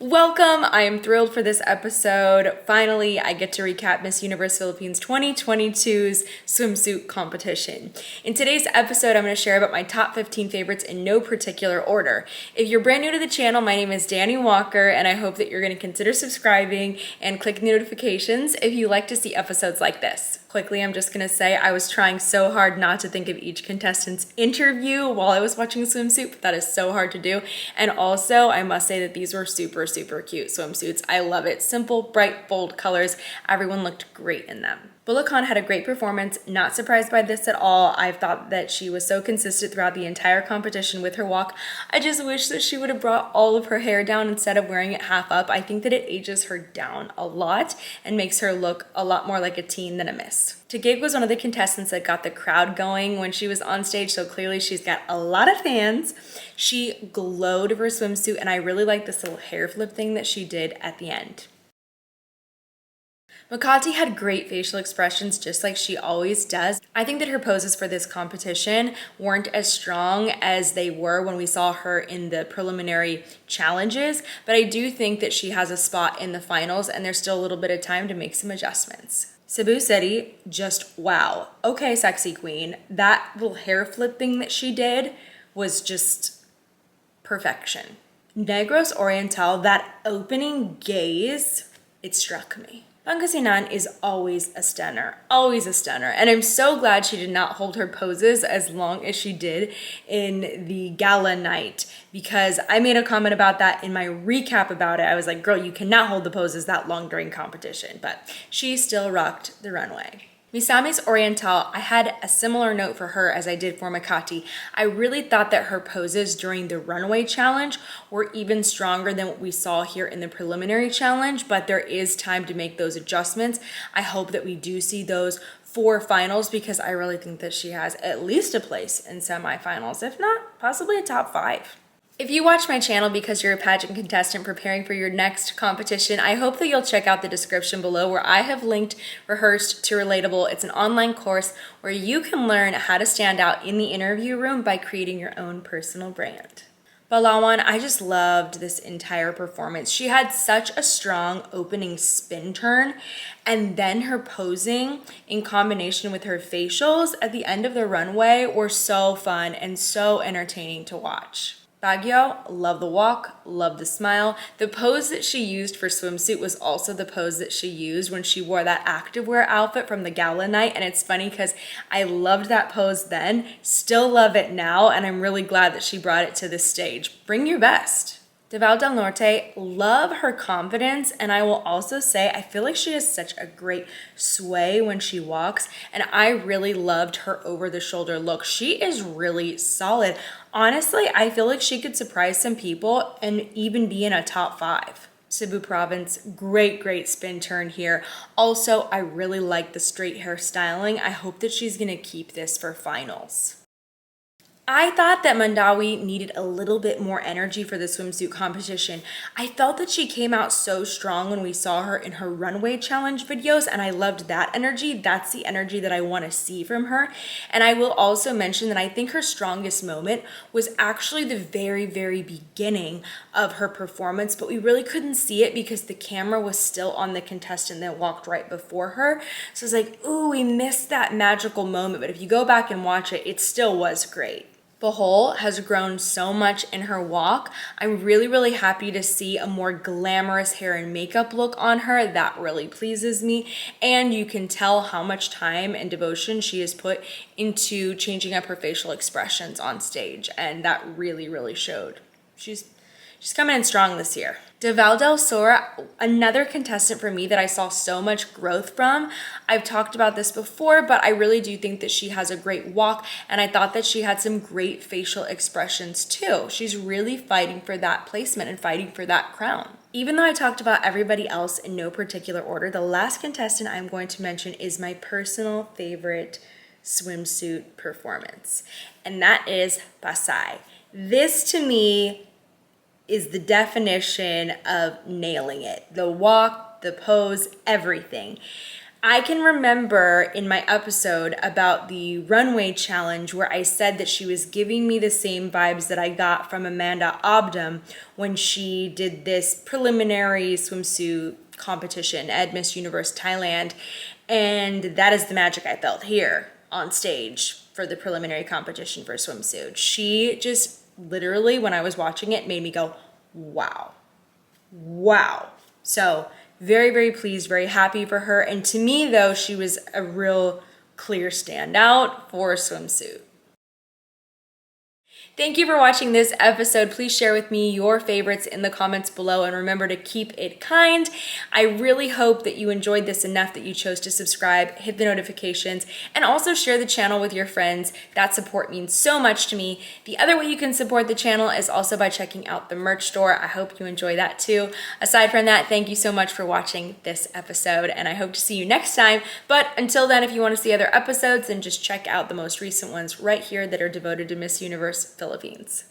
Welcome! I am thrilled for this episode. Finally, I get to recap Miss Universe Philippines 2022's swimsuit competition. In today's episode, I'm going to share about my top 15 favorites in no particular order. If you're brand new to the channel, my name is Dani Walker, and I hope that you're going to consider subscribing and clicking the notifications if you like to see episodes like this. Quickly, I'm just gonna say I was trying so hard not to think of each contestant's interview while I was watching Swimsuit, but that is so hard to do. And also, I must say that these were super cute swimsuits. I love it. Simple, bright, bold colors. Everyone looked great in them. Bulacan had a great performance, not surprised by this at all. I thought that she was so consistent throughout the entire competition with her walk. I just wish that she would have brought all of her hair down instead of wearing it half up. I think that it ages her down a lot and makes her look a lot more like a teen than a miss. Taguig was one of the contestants that got the crowd going when she was on stage, so clearly she's got a lot of fans. She glowed for swimsuit, and I really like this little hair flip thing that she did at the end. Makati had great facial expressions just like she always does. I think that her poses for this competition weren't as strong as they were when we saw her in the preliminary challenges, but I do think that she has a spot in the finals and there's still a little bit of time to make some adjustments. Cebu City, just wow. Okay, sexy queen. That little hair flip thing that she did was just perfection. Negros Oriental, that opening gaze, it struck me. Pangasinan is always a stunner, and I'm so glad she did not hold her poses as long as she did in the gala night, because I made a comment about that in my recap about it. I was like, girl, you cannot hold the poses that long during competition, but she still rocked the runway. Misamis Oriental, I had a similar note for her as I did for Makati. I really thought that her poses during the runway challenge were even stronger than what we saw here in the preliminary challenge, but there is time to make those adjustments. I hope that we do see those for finals because I really think that she has at least a place in semifinals, if not possibly a top 5. If you watch my channel because you're a pageant contestant preparing for your next competition, I hope that you'll check out the description below where I have linked Rehearsed to Relatable. It's an online course where you can learn how to stand out in the interview room by creating your own personal brand. Palawan, I just loved this entire performance. She had such a strong opening spin turn, and then her posing in combination with her facials at the end of the runway were so fun and so entertaining to watch. Baguio, love the walk, love the smile. The pose that she used for swimsuit was also the pose that she used when she wore that activewear outfit from the gala night. And it's funny because I loved that pose then, still love it now, and I'm really glad that she brought it to the stage. Bring your best. Davao del Norte, love her confidence, and I will also say I feel like she has such a great sway when she walks, and I really loved her over-the-shoulder look. She is really solid. Honestly, I feel like she could surprise some people and even be in a top 5. Cebu Province, great spin turn here. Also, I really like the straight hair styling. I hope that she's gonna keep this for finals. I thought that Mandawi needed a little bit more energy for the swimsuit competition. I felt that she came out so strong when we saw her in her runway challenge videos, and I loved that energy. That's the energy that I want to see from her. And I will also mention that I think her strongest moment was actually the very beginning of her performance, but we really couldn't see it because the camera was still on the contestant that walked right before her. So it's like, ooh, we missed that magical moment, but if you go back and watch it, it still was great. Bahol has grown so much in her walk. I'm really happy to see a more glamorous hair and makeup look on her. That really pleases me. And you can tell how much time and devotion she has put into changing up her facial expressions on stage. And that really showed. She's coming in strong this year. Davao del Sur, another contestant for me that I saw so much growth from. I've talked about this before, but I really do think that she has a great walk, and I thought that she had some great facial expressions too. She's really fighting for that placement and fighting for that crown. Even though I talked about everybody else in no particular order, the last contestant I'm going to mention is my personal favorite swimsuit performance, and that is Pasay. This to me is the definition of nailing it. The walk, the pose, everything. I can remember in my episode about the runway challenge where I said that she was giving me the same vibes that I got from Amanda Obdam when she did this preliminary swimsuit competition at Miss Universe Thailand. And that is the magic I felt here on stage for the preliminary competition for swimsuit. She just literally, when I was watching it, made me go, wow. Wow. So very, very pleased, very happy for her. And to me, though, she was a real clear standout for swimsuit. Thank you for watching this episode. Please share with me your favorites in the comments below, and remember to keep it kind. I really hope that you enjoyed this enough that you chose to subscribe, hit the notifications, and also share the channel with your friends. That support means so much to me. The other way you can support the channel is also by checking out the merch store. I hope you enjoy that too. Aside from that, thank you so much for watching this episode, and I hope to see you next time. But until then, if you want to see other episodes, then just check out the most recent ones right here that are devoted to Miss Universe Philippines.